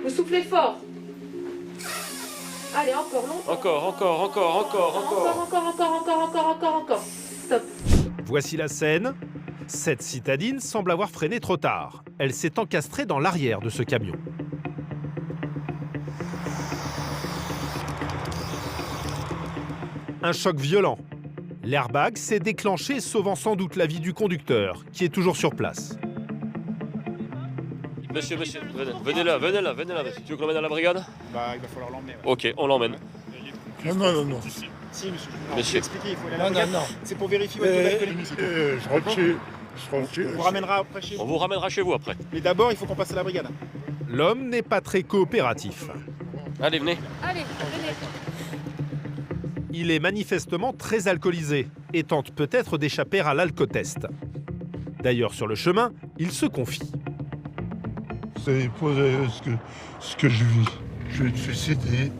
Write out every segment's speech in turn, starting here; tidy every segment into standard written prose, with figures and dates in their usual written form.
Vous soufflez fort. Allez, encore longtemps. Encore. Stop. Voici la scène. Cette citadine semble avoir freiné trop tard. Elle s'est encastrée dans l'arrière de ce camion. Un choc violent. L'airbag s'est déclenché, sauvant sans doute la vie du conducteur, qui est toujours sur place. Monsieur, venez là, monsieur. Tu veux qu'on l'emmène à la brigade? Bah, il va falloir l'emmener. Ouais. Ok, on l'emmène. Non. Si, monsieur. Monsieur. Expliquez, il faut aller à la brigade. Non. C'est pour vérifier votre taux d'alcoolémie. Je rentre chez... On vous ramènera après chez On vous. vous ramènera chez vous après. Mais d'abord, il faut qu'on passe à la brigade. L'homme n'est pas très coopératif. Allez, venez. Allez, venez. Il est manifestement très alcoolisé et tente peut-être d'échapper à l'alcotest. D'ailleurs, sur le chemin, il se confie. Vous savez pas ce que je vis. Je vais te suicider.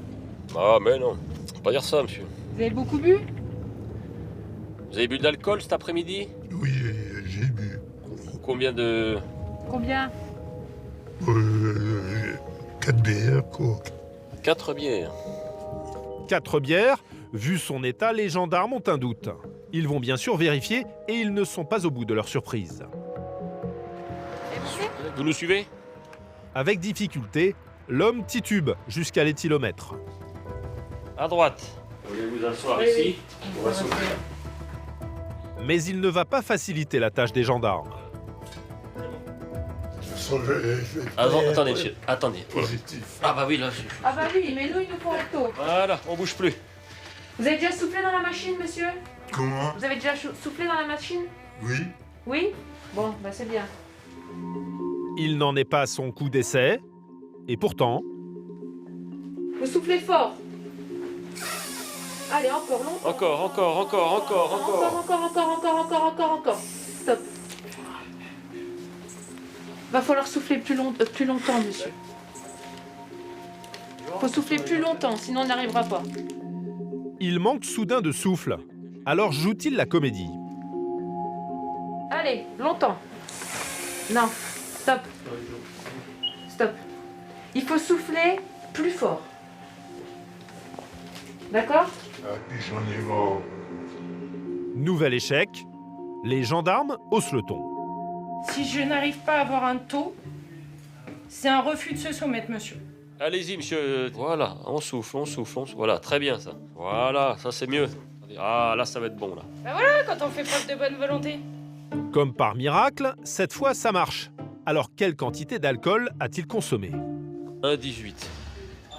Ah, mais non. Faut pas dire ça, monsieur. Vous avez beaucoup bu? Vous avez bu de l'alcool cet après-midi? Oui, j'ai bu. Combien de... Combien? 4 bières, quoi. 4 bières. 4 bières. Vu son état, les gendarmes ont un doute. Ils vont bien sûr vérifier et ils ne sont pas au bout de leur surprise. Vous nous suivez? Avec difficulté, l'homme titube jusqu'à l'éthylomètre. À droite. Vous voulez vous asseoir ici? On va souffler. Mais il ne va pas faciliter la tâche des gendarmes. Attendez, monsieur. Attendez. Positif. Ah bah oui, là, Ah bah oui, mais nous, il nous faut un taux. Voilà, on bouge plus. Vous avez déjà soufflé dans la machine, monsieur? Comment? Vous avez déjà soufflé dans la machine? Oui. Oui? Bon, bah c'est bien. Il n'en est pas à son coup d'essai. Et pourtant, Vous soufflez fort. Allez, encore longtemps. Encore. Stop. Va falloir souffler plus longtemps, monsieur. Faut souffler plus longtemps, sinon on n'arrivera pas. il manque soudain de souffle. Alors joue-t-il la comédie? Allez, longtemps. Non, stop. Stop. Il faut souffler plus fort. D'accord? Ah, puis j'en ai marre. Nouvel échec. Les gendarmes haussent le ton. Si je n'arrive pas à avoir un taux, c'est un refus de se soumettre, monsieur. Allez-y, monsieur. Voilà, on souffle. Voilà, très bien ça. Voilà, ça c'est mieux. Ah, là, ça va être bon, là. Ben voilà, quand on fait preuve de bonne volonté. Comme par miracle, cette fois ça marche. Alors quelle quantité d'alcool a-t-il consommé? 1,18.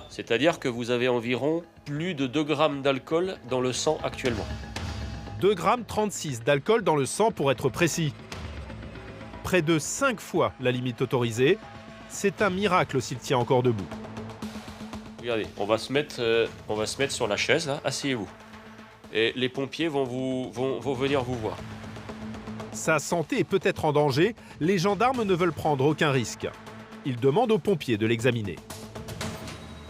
C'est-à-dire que vous avez environ plus de 2 grammes d'alcool dans le sang actuellement. 2,36 g d'alcool dans le sang pour être précis. Près de 5 fois la limite autorisée. C'est un miracle s'il tient encore debout. Regardez, on va se mettre sur la chaise, là. Asseyez-vous. Et les pompiers vont venir vous voir. Sa santé est peut-être en danger. Les gendarmes ne veulent prendre aucun risque. Ils demandent aux pompiers de l'examiner.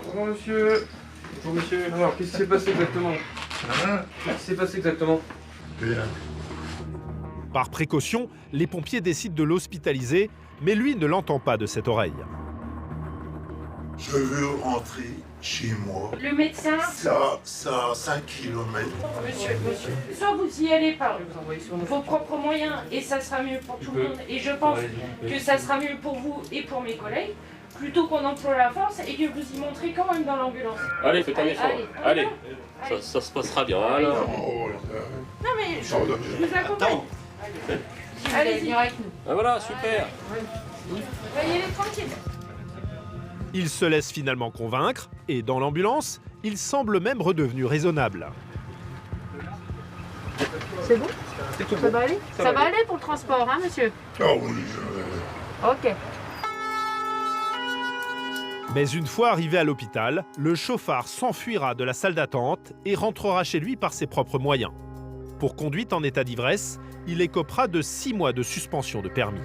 Bonjour monsieur. Bonjour monsieur. Alors, qu'est-ce qui s'est passé exactement? Qu'est-ce qui s'est passé exactement? Bien. Par précaution, les pompiers décident de l'hospitaliser, mais lui ne l'entend pas de cette oreille. Je veux rentrer chez moi. Le médecin, Ça a 5 km. monsieur, soit vous y allez par vos propres moyens et ça sera mieux pour tout le monde. Et je pense que ça sera mieux pour vous et pour mes collègues, plutôt qu'on emploie la force et que vous y montrez quand même dans l'ambulance. Allez, faites un Allez, effort. allez. Ça se passera bien. Alors. Oh, Non mais je vous accompagne. Allez, venir avec nous. Ah, voilà, super. Veuillez aller tranquille. Il se laisse finalement convaincre, et dans l'ambulance, il semble même redevenu raisonnable. C'est bon? Ça va aller? Ça va aller pour le transport, hein, monsieur? Ah oui, Ok. Mais une fois arrivé à l'hôpital, le chauffard s'enfuira de la salle d'attente et rentrera chez lui par ses propres moyens. Pour conduite en état d'ivresse, il écopera de 6 mois de suspension de permis.